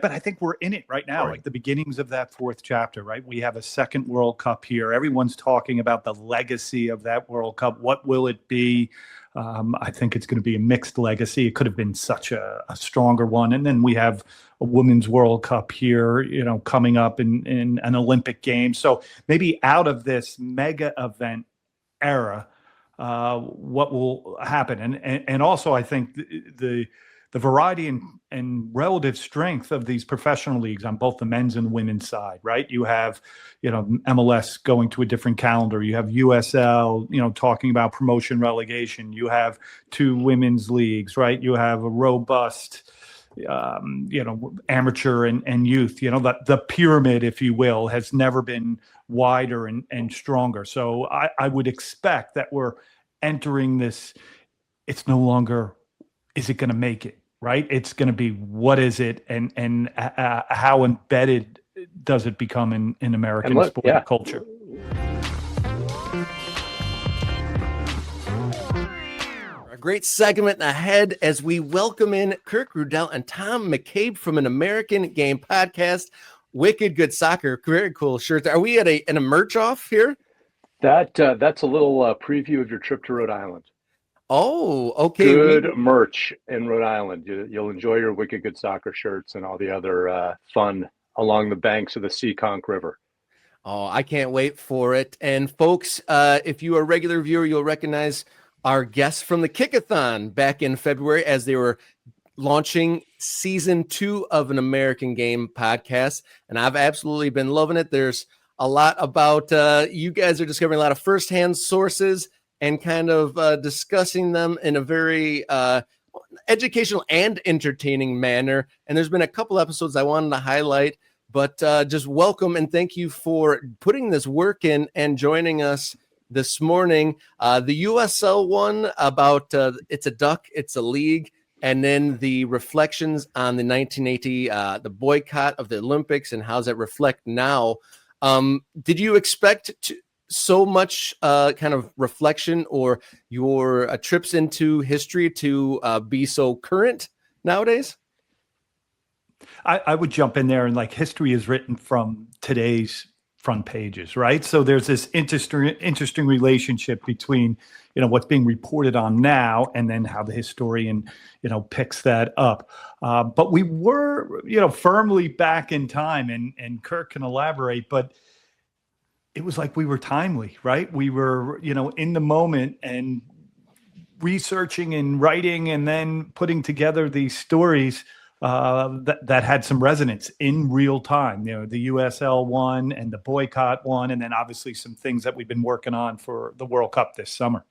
But I think we're in it right now, Right. like the beginnings of that fourth chapter, right? We have a second World Cup here. Everyone's talking about the legacy of that World Cup. What will it be? I think it's going to be a mixed legacy. It could have been such a stronger one. And then we have a Women's World Cup here, coming up in an Olympic game. So maybe out of this mega event era, what will happen? And also, I think the variety and relative strength of these professional leagues on both the men's and women's side, right? You have, MLS going to a different calendar. You have USL, talking about promotion relegation. You have two women's leagues, right? You have a robust, amateur and youth. The pyramid, if you will, has never been wider and stronger. So I would expect that we're entering this. It's no longer, is it going to make it? Right? It's going to be, what is it, and how embedded does it become in American sport culture? A great segment ahead as we welcome in Kirk, Rudell, and Tom McCabe from an American Game podcast. Wicked good soccer, very cool shirts. Are we at a merch off here? That's a little preview of your trip to Rhode Island. Oh, okay. Good merch in Rhode Island. You'll enjoy your wicked good soccer shirts and all the other fun along the banks of the Seekonk River. Oh, I can't wait for it. And folks, if you are a regular viewer, you'll recognize our guests from the Kickathon back in February as they were launching season 2 of an American Game podcast. And I've absolutely been loving it. There's a lot about, you guys are discovering a lot of firsthand sources and kind of discussing them in a very educational and entertaining manner. And there's been a couple episodes I wanted to highlight, but just welcome and thank you for putting this work in and joining us this morning. The USL one about it's a duck, it's a league, and then the reflections on the 1980, the boycott of the Olympics and how does that reflect now. Did you expect so much kind of reflection or your trips into history to be so current nowadays? I would jump in there, and like, history is written from today's front pages, right? So there's this interesting relationship between, what's being reported on now and then how the historian, picks that up. But we were, firmly back in time, and Kirk can elaborate, but it was like we were timely, right? We were, in the moment and researching and writing and then putting together these stories that had some resonance in real time. The USL one and the boycott one, and then obviously some things that we've been working on for the World Cup this summer.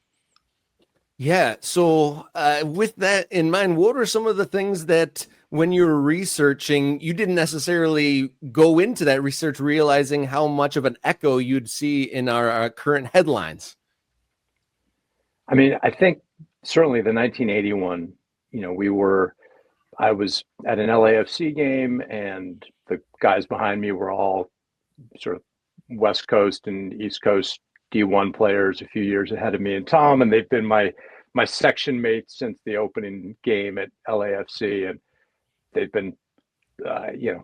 Yeah. So with that in mind, what are some of the things that when you were researching, you didn't necessarily go into that research realizing how much of an echo you'd see in our current headlines? I mean, I think certainly the 1981, I was at an LAFC game and the guys behind me were all sort of West Coast and East Coast D1 players a few years ahead of me and Tom, and they've been my section mates since the opening game at LAFC, and they've been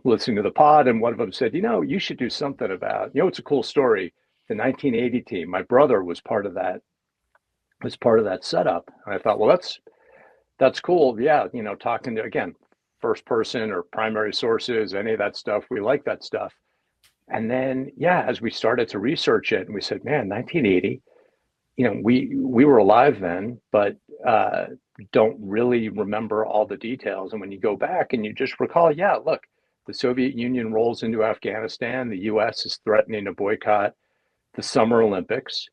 listening to the pod, and one of them said, you should do something about, it's a cool story. The 1980 team, my brother was part of that setup. And I thought, well, that's cool. Yeah. Talking to, again, first person or primary sources, any of that stuff. We like that stuff. And then, as we started to research it and we said, man, 1980, we were alive then, but don't really remember all the details. And when you go back and you just recall, look, the Soviet Union rolls into Afghanistan. The US is threatening to boycott the Summer Olympics.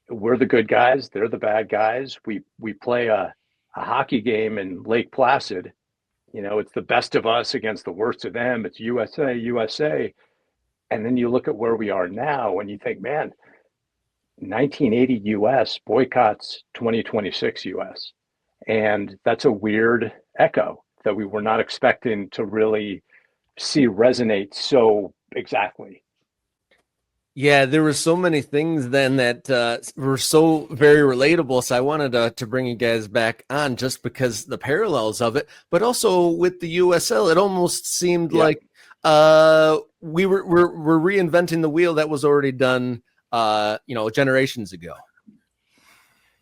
We're the good guys. They're the bad guys. We play a hockey game in Lake Placid. It's the best of us against the worst of them. It's USA. And then you look at where we are now and you think, man, 1980 US boycotts 2026 US. And that's a weird echo that we were not expecting to really see resonate so exactly. Yeah, there were so many things then that were so very relatable. So I wanted to bring you guys back on just because the parallels of it, but also with the USL, it almost seemed like we're reinventing the wheel that was already done, generations ago.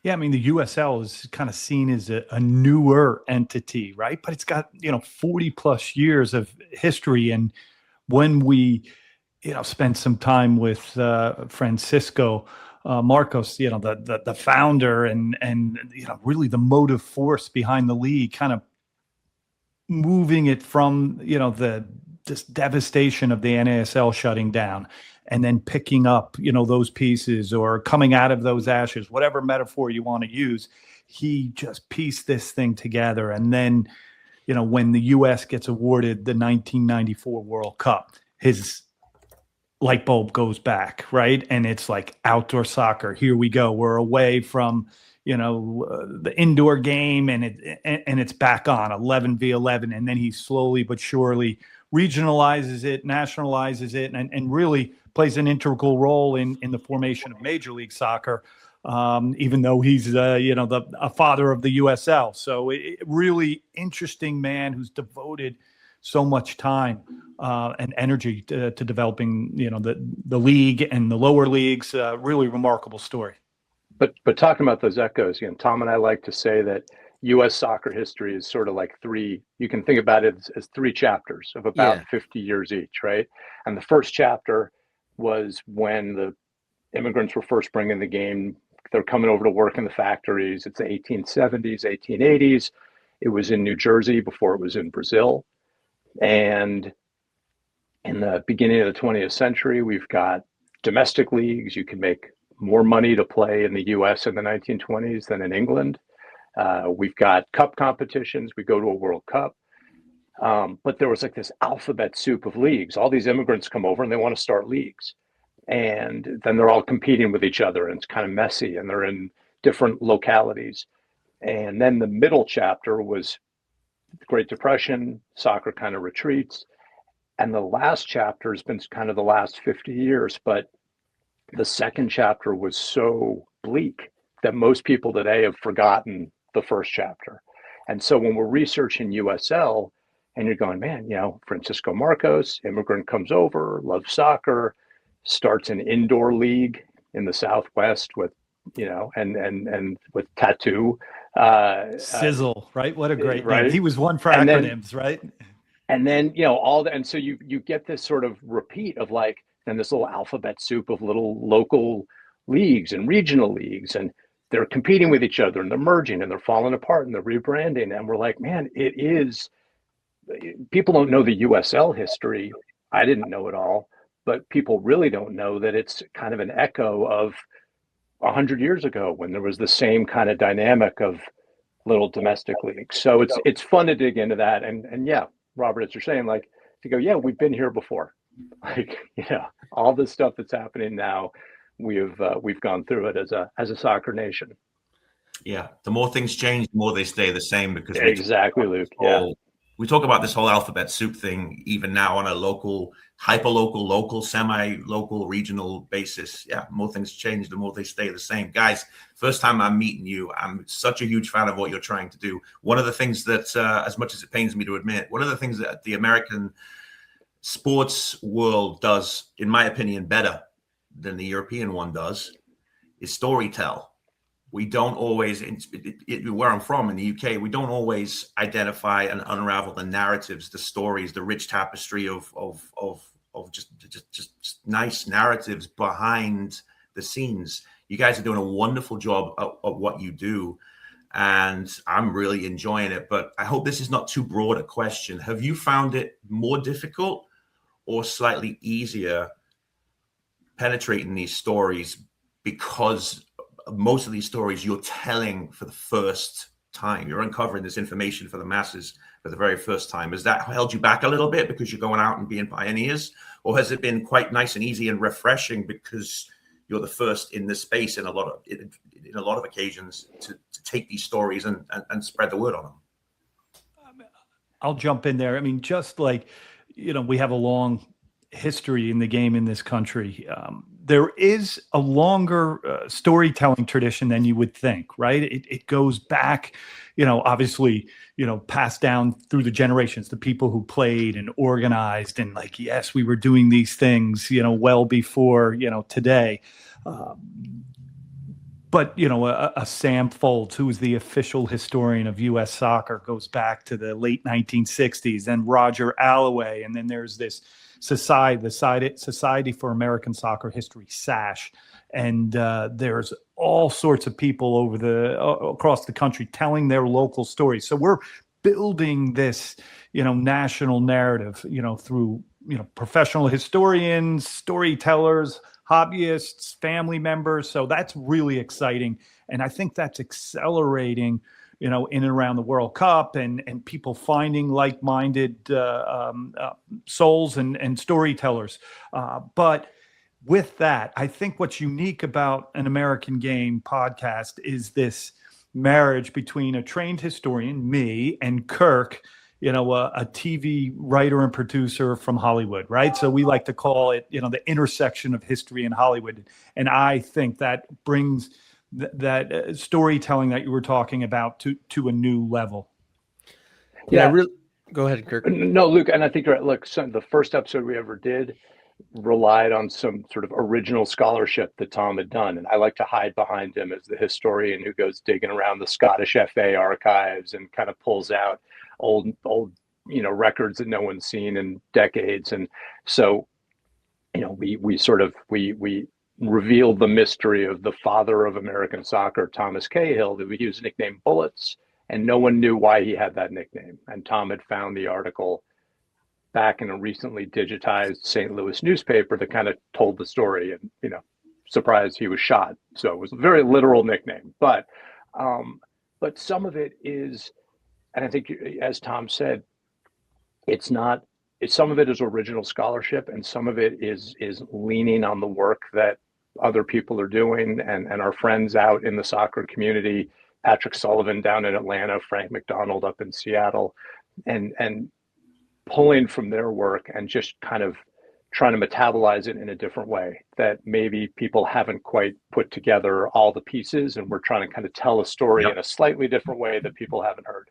Yeah, I mean, the USL is kind of seen as a newer entity, right? But it's got, 40 plus years of history. And when we, spent some time with Francisco Marcos, the founder and really the motive force behind the league, kind of moving it from, this devastation of the NASL shutting down, and then picking up, those pieces or coming out of those ashes, whatever metaphor you want to use. He just pieced this thing together. And then, when the U.S. gets awarded the 1994 World Cup, his light bulb goes back, right? And it's like outdoor soccer. Here we go. We're away from, the indoor game, and it's back on 11v11. And then he slowly but surely regionalizes it, nationalizes it, and really plays an integral role in the formation of Major League Soccer, even though he's, a father of the USL. So really interesting man who's devoted so much time and energy to developing, the league and the lower leagues. Really remarkable story. But talking about those echoes, Tom and I like to say that U.S. soccer history is sort of like you can think about it as three chapters of about 50 years each, right? And the first chapter was when the immigrants were first bringing the game. They're coming over to work in the factories. It's the 1870s, 1880s. It was in New Jersey before it was in Brazil. And in the beginning of the 20th century, we've got domestic leagues. You can make more money to play in the US in the 1920s than in England. We've got cup competitions. We go to a World Cup. But there was like this alphabet soup of leagues. All these immigrants come over and they want to start leagues. And then they're all competing with each other, and it's kind of messy, and they're in different localities. And then the middle chapter was the Great Depression, soccer kind of retreats. And the last chapter has been kind of the last 50 years, but the second chapter was so bleak that most people today have forgotten the first chapter. And so when we're researching USL and you're going, man, Francisco Marcos, immigrant comes over, loves soccer, starts an indoor league in the Southwest with, and with Tattoo. Sizzle, right? What a great right? name. He was one for acronyms, right? And then, and so you get this sort of repeat of like, and this little alphabet soup of little local leagues and regional leagues, and they're competing with each other, and they're merging, and they're falling apart, and they're rebranding. And we're like, man, people don't know the USL history. I didn't know it all, but people really don't know that it's kind of an echo of 100 years ago when there was the same kind of dynamic of little domestic leagues. So it's fun to dig into that. And yeah, Robert, as you're saying, like to go, yeah, we've been here before. Like, all the stuff that's happening now, we've gone through it as a soccer nation. Yeah, the more things change, the more they stay the same, because exactly, Luke. We talk about this whole alphabet soup thing even now on a local, hyper-local, local, semi-local, regional basis. Yeah, more things change, the more they stay the same. Guys, first time I'm meeting you, I'm such a huge fan of what you're trying to do. One of the things that, as much as it pains me to admit, one of the things that the American sports world does, in my opinion, better than the European one does, is storytell. We don't always, where I'm from in the UK, we don't always identify and unravel the narratives, the stories, the rich tapestry of just nice narratives behind the scenes. You guys are doing a wonderful job of what you do, and I'm really enjoying it. But I hope this is not too broad a question. Have you found it more difficult or slightly easier penetrating these stories, because most of these stories you're telling for the first time? You're uncovering this information for the masses for the very first time. Has that held you back a little bit because you're going out and being pioneers? Or has it been quite nice and easy and refreshing because you're the first in this space in a lot of occasions to take these stories and spread the word on them? I'll jump in there. I mean, just like, we have a long history in the game in this country. there is a longer storytelling tradition than you would think, right? It goes back, obviously, passed down through the generations, the people who played and organized and like, yes, we were doing these things, well before, today. But, a Sam Foltz, who is the official historian of U.S. soccer, goes back to the late 1960s, and Roger Alloway. And then there's this Society for American Soccer History, SASH. And there's all sorts of people across the country telling their local stories. So we're building this, national narrative, through, professional historians, storytellers, hobbyists, family members. So that's really exciting. And I think that's accelerating, in and around the World Cup and people finding like-minded souls and storytellers. But with that, I think what's unique about an American Game podcast is this marriage between a trained historian, me, and Kirk, a TV writer and producer from Hollywood, right? So we like to call it, the intersection of history and Hollywood. And I think that brings that storytelling that you were talking about to a new level. Yeah, go ahead, Kirk. No, Luke, and I think you're right. Look, the first episode we ever did relied on some sort of original scholarship that Tom had done. And I like to hide behind him as the historian who goes digging around the Scottish FA archives and kind of pulls out old records that no one's seen in decades. And so we revealed the mystery of the father of American soccer, Thomas Cahill, that we used nickname Bullets, and no one knew why he had that nickname. And Tom had found the article back in a recently digitized St. Louis newspaper that kind of told the story, and surprised he was shot. So it was a very literal nickname, but some of it is, and I think, as Tom said, some of it is original scholarship, and some of it is leaning on the work that other people are doing, and our friends out in the soccer community, Patrick Sullivan down in Atlanta, Frank McDonald up in Seattle, and pulling from their work and just kind of trying to metabolize it in a different way that maybe people haven't quite put together all the pieces, and we're trying to kind of tell a story in a slightly different way that people haven't heard.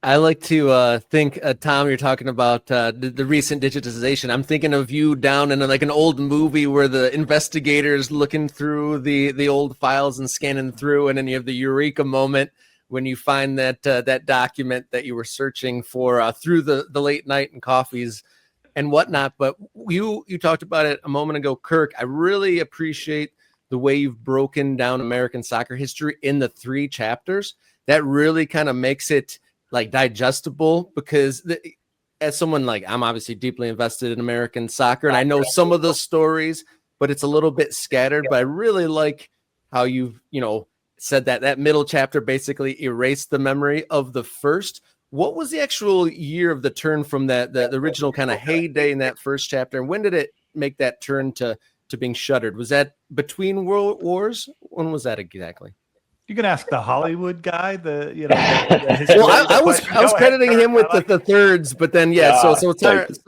I like to think, Tom, you're talking about the recent digitization. I'm thinking of you down in like an old movie where the investigators looking through the old files and scanning through, and then you have the eureka moment when you find that document that you were searching for through the late night and coffees and whatnot. But you talked about it a moment ago, Kirk. I really appreciate the way you've broken down American soccer history in the 3 chapters. That really kind of makes it like digestible, because as someone, like, I'm obviously deeply invested in American soccer, and I know some of the stories, but it's a little bit scattered. But I really like how you've, said that middle chapter basically erased the memory of the first. What was the actual year of the turn from the original kind of heyday in that first chapter? And when did it make that turn to being shuttered? Was that between World Wars? When was that exactly? You can ask the Hollywood guy. Well, I was crediting him with the thirds, but then so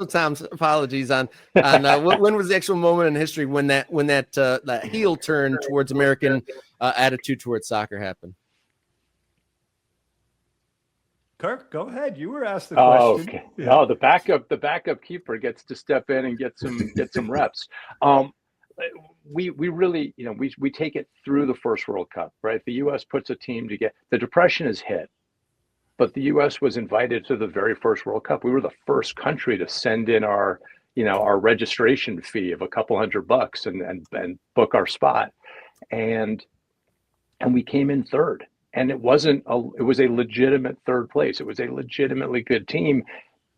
Tom's apologies on when was the actual moment in history when that heel turn towards American attitude towards soccer happened? Kirk, go ahead. You were asked the question. Okay. Yeah. No, the backup keeper gets to step in and get some reps. We really, we take it through the first World Cup, right? The U.S. puts a team together. The Depression is hit, but the U.S. was invited to the very first World Cup. We were the first country to send in our registration fee of a couple $100 and book our spot, and we came in third. And it was a legitimate third place. It was a legitimately good team,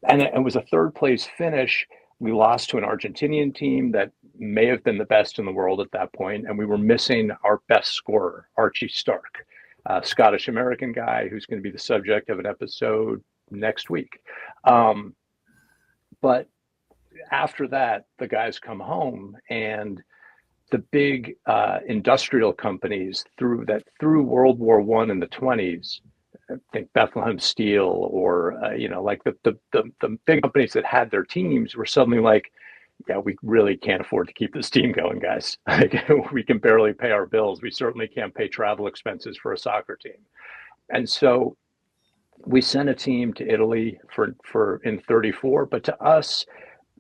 and it was a third place finish. We lost to an Argentinian team that may have been the best in the world at that point, and we were missing our best scorer, Archie Stark, a Scottish-American guy who's going to be the subject of an episode next week. But after that, the guys come home, and the big industrial companies through World War I in the 1920s, I think Bethlehem Steel or like the big companies that had their teams were suddenly like, yeah, we really can't afford to keep this team going, guys. Like, we can barely pay our bills. We certainly can't pay travel expenses for a soccer team. And so we sent a team to Italy for in 34, but to us,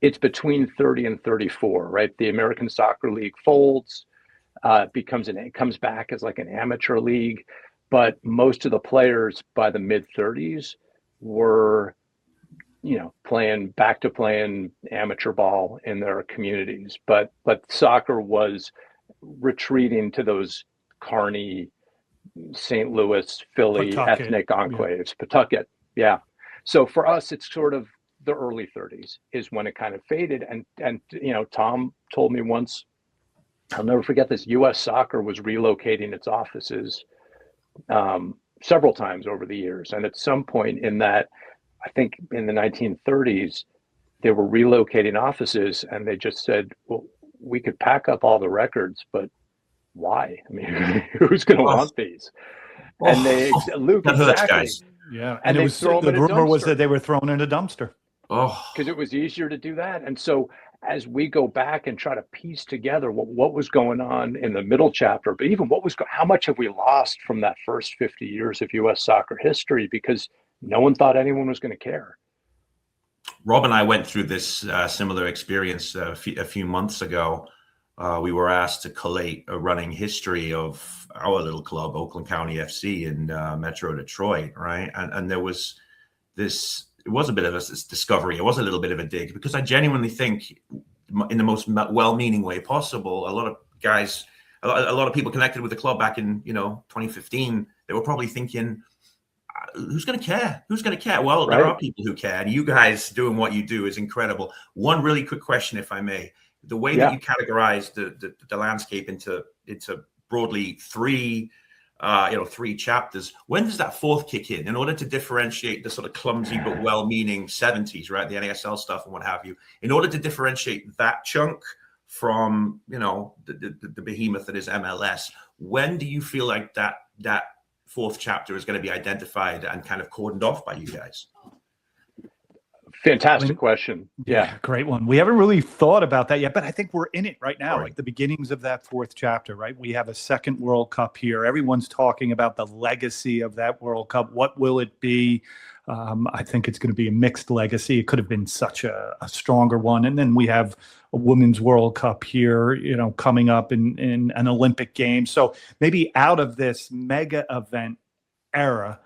it's between 30 and 34, right? The American Soccer League folds, it comes back as like an amateur league, but most of the players by the mid 30s were, playing amateur ball in their communities. But soccer was retreating to those carny St. Louis, Philly Pawtucket, ethnic enclaves, Pawtucket. Yeah. So for us, it's sort of the early 30s is when it kind of faded. And Tom told me once, I'll never forget this, U.S. Soccer was relocating its offices several times over the years. And at some point in that, I think in the 1930s, they were relocating offices and they just said, well, we could pack up all the records, but why? I mean, who's going to want these? And Luke, that hurts, exactly. guys. Yeah. And it was, the rumor was that they were thrown in a dumpster. Oh, because it was easier to do that. And so as we go back and try to piece together what was going on in the middle chapter, but even how much have we lost from that first 50 years of U.S. soccer history because no one thought anyone was going to care. Rob and I went through this similar experience a few months ago. We were asked to collate a running history of our little club, Oakland County FC in Metro Detroit, right? And there was this, it was a bit of a discovery. It was a little bit of a dig because I genuinely think in the most well-meaning way possible, a lot of guys, a lot of people connected with the club back in, 2015, they were probably thinking, who's going to care? Who's going to care? Well, right. There are people who care. And you guys doing what you do is incredible. One really quick question, if I may. The way that you categorize the landscape into broadly three chapters, when does that fourth kick in order to differentiate the sort of clumsy but well-meaning 70s, right? The NASL stuff and what have you, in order to differentiate that chunk from, the behemoth that is MLS, when do you feel like that fourth chapter is going to be identified and kind of cordoned off by you guys? Fantastic question. Yeah, great one. We haven't really thought about that yet, but I think we're in it right now, like the beginnings of that fourth chapter, right? We have a second World Cup here. Everyone's talking about the legacy of that World Cup. What will it be? I think it's going to be a mixed legacy. It could have been such a stronger one. And then we have a Women's World Cup here, coming up in an Olympic game. So maybe out of this mega event era,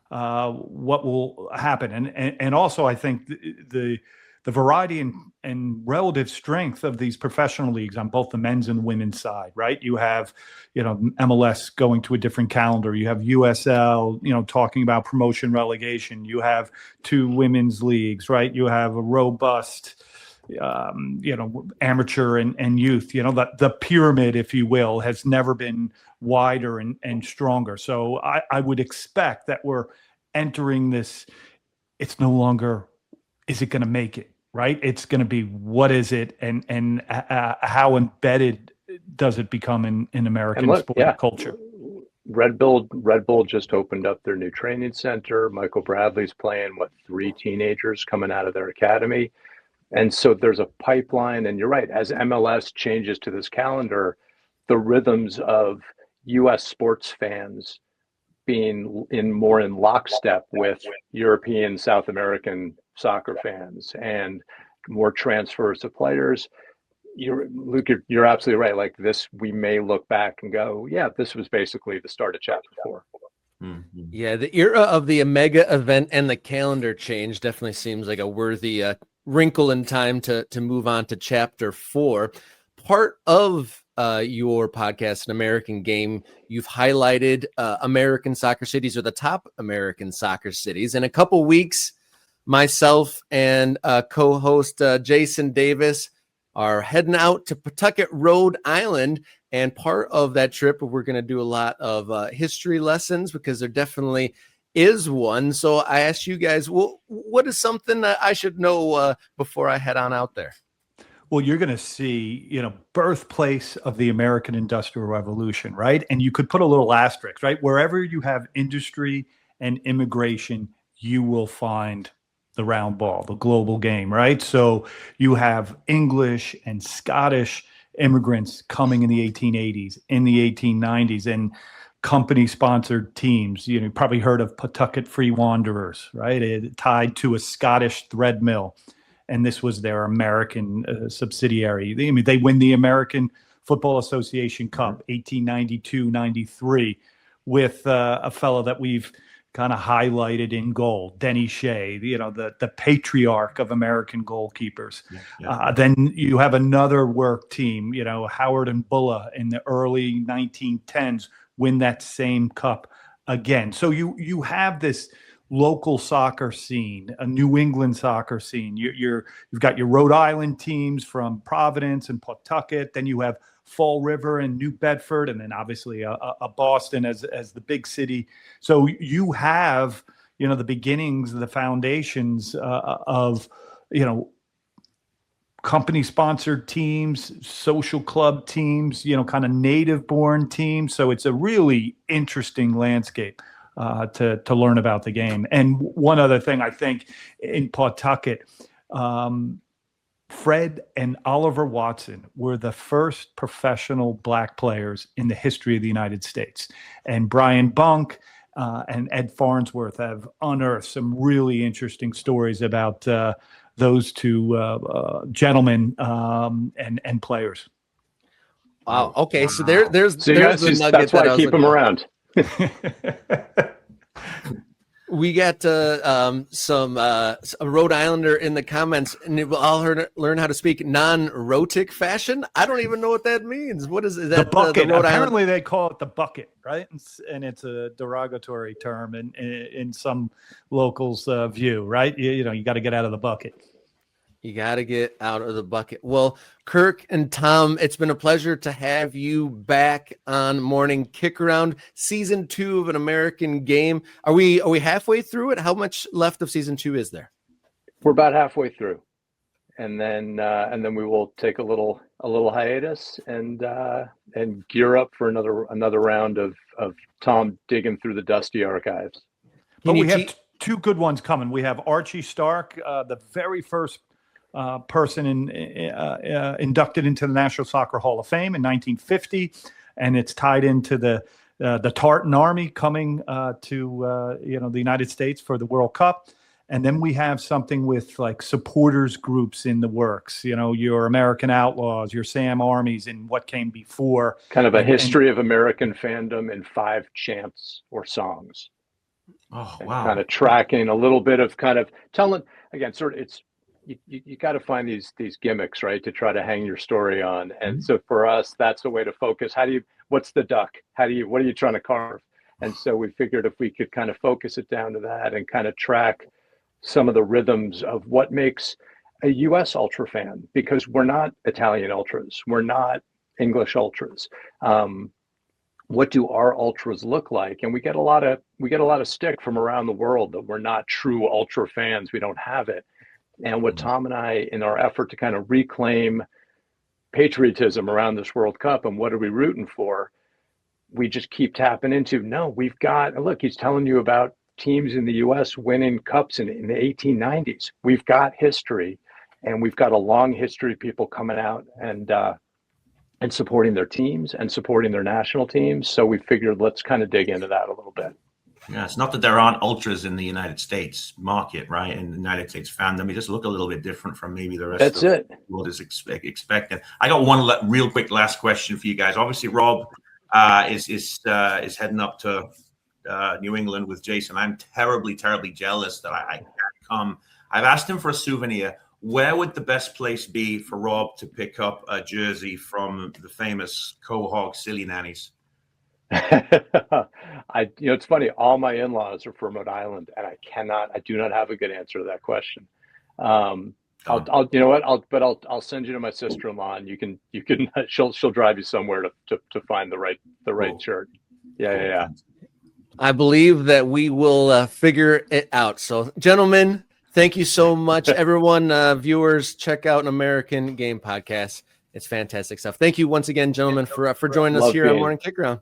what will happen, and also I think the variety and relative strength of these professional leagues on both the men's and women's side, right? You have, MLS going to a different calendar. You have USL, talking about promotion relegation. You have two women's leagues, right? You have a robust, amateur and youth. The pyramid, if you will, has never been wider and stronger. So I would expect that we're entering this. It's no longer, is it going to make it, right? It's going to be, what is it? And how embedded does it become in American sport culture? Red Bull just opened up their new training center. Michael Bradley's playing 3 teenagers coming out of their academy. And so there's a pipeline, and you're right, as MLS changes to this calendar, the rhythms of U.S. sports fans being more in lockstep with European, South American soccer fans and more transfers of players. Luke, you're absolutely right. Like this, we may look back and go, yeah, this was basically the start of chapter 4. Mm-hmm. Yeah, the era of the mega event and the calendar change definitely seems like a worthy wrinkle in time to move on to chapter 4. Part of your podcast, An American Game, you've highlighted American soccer cities, or the top American soccer cities. In a couple weeks, myself and co-host Jason Davis are heading out to Pawtucket, Rhode Island. And part of that trip, we're going to do a lot of history lessons, because there definitely is one. So I asked you guys, well, what is something that I should know before I head on out there? Well, you're going to see, birthplace of the American Industrial Revolution, right? And you could put a little asterisk, right? Wherever you have industry and immigration, you will find the round ball, the global game, right? So you have English and Scottish immigrants coming in the 1880s, in the 1890s, and company-sponsored teams. You probably heard of Pawtucket Free Wanderers, right? It tied to a Scottish thread mill, and this was their American subsidiary. They win the American Football Association Cup, 1892-93, with a fellow that we've kind of highlighted in goal, Denny Shea, the patriarch of American goalkeepers. Then you have another work team, Howard and Bulla in the early 1910s win that same cup again. So you have this local soccer scene, a New England soccer scene. You've got your Rhode Island teams from Providence and Pawtucket. Then you have Fall River and New Bedford, and then obviously a Boston as the big city. So you have, the beginnings, the foundations of, company-sponsored teams, social club teams, kind of native-born teams. So it's a really interesting landscape to learn about the game. And one other thing, I think, in Pawtucket, Fred and Oliver Watson were the first professional black players in the history of the United States. And Brian Bunk and Ed Farnsworth have unearthed some really interesting stories about those two gentlemen and players. Wow. Okay. So there's the nugget. That's why I keep them around. We got a Rhode Islander in the comments, and we'll all learn how to speak non-rhotic fashion. I don't even know what that means. What is that? The bucket. The Rhode Apparently, Island? they call it the bucket, right? And it's a derogatory term in some locals' view, right? You got to get out of the bucket. You got to get out of the bucket. Well, Kirk and Tom, it's been a pleasure to have you back on Morning Kickaround, season 2 of An American Game. Are we halfway through it? How much left of season 2 is there? We're about halfway through, and then we will take a little hiatus and gear up for another round of Tom digging through the dusty archives. But we have two good ones coming. We have Archie Stark, the very first person inducted into the National Soccer Hall of Fame in 1950, and it's tied into the Tartan Army coming to the United States for the World Cup. And then we have something with like supporters groups in the works, your American Outlaws, your Sam Armies, and what came before. Kind of a history of American fandom in 5 chants or songs. Oh, wow. Kind of tracking a little bit of kind of telling, again, sort of you got to find these gimmicks, right, to try to hang your story on. And so for us, that's a way to focus. What's the duck? What are you trying to carve? And so we figured if we could kind of focus it down to that and kind of track some of the rhythms of what makes a U.S. Ultra fan, because we're not Italian Ultras. We're not English Ultras. What do our Ultras look like? And we get a lot of stick from around the world that we're not true Ultra fans. We don't have it. And what Tom and I, in our effort to kind of reclaim patriotism around this World Cup and what are we rooting for, we just keep tapping into, look, he's telling you about teams in the U.S. winning cups in the 1890s. We've got history, and we've got a long history of people coming out and supporting their teams and supporting their national teams. So we figured let's kind of dig into that a little bit. Yeah, it's not that there aren't ultras in the United States market, right? In the United States fandom, they just look a little bit different from maybe the rest of the world is expecting. I got one real quick last question for you guys. Obviously, Rob is heading up to New England with Jason. I'm terribly, terribly jealous that I can't come. I've asked him for a souvenir. Where would the best place be for Rob to pick up a jersey from the famous Quahog Silly Nannies? It's funny. All my in-laws are from Rhode Island, and I do not have a good answer to that question. I'll send you to my sister-in-law, and you can, she'll drive you somewhere to find the right shirt. Yeah. I believe that we will figure it out. So, gentlemen, thank you so much. Everyone, viewers, check out An American Game podcast. It's fantastic stuff. Thank you once again, gentlemen, for joining us here on Morning Kickaround.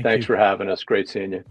Thanks for having us. Great seeing you.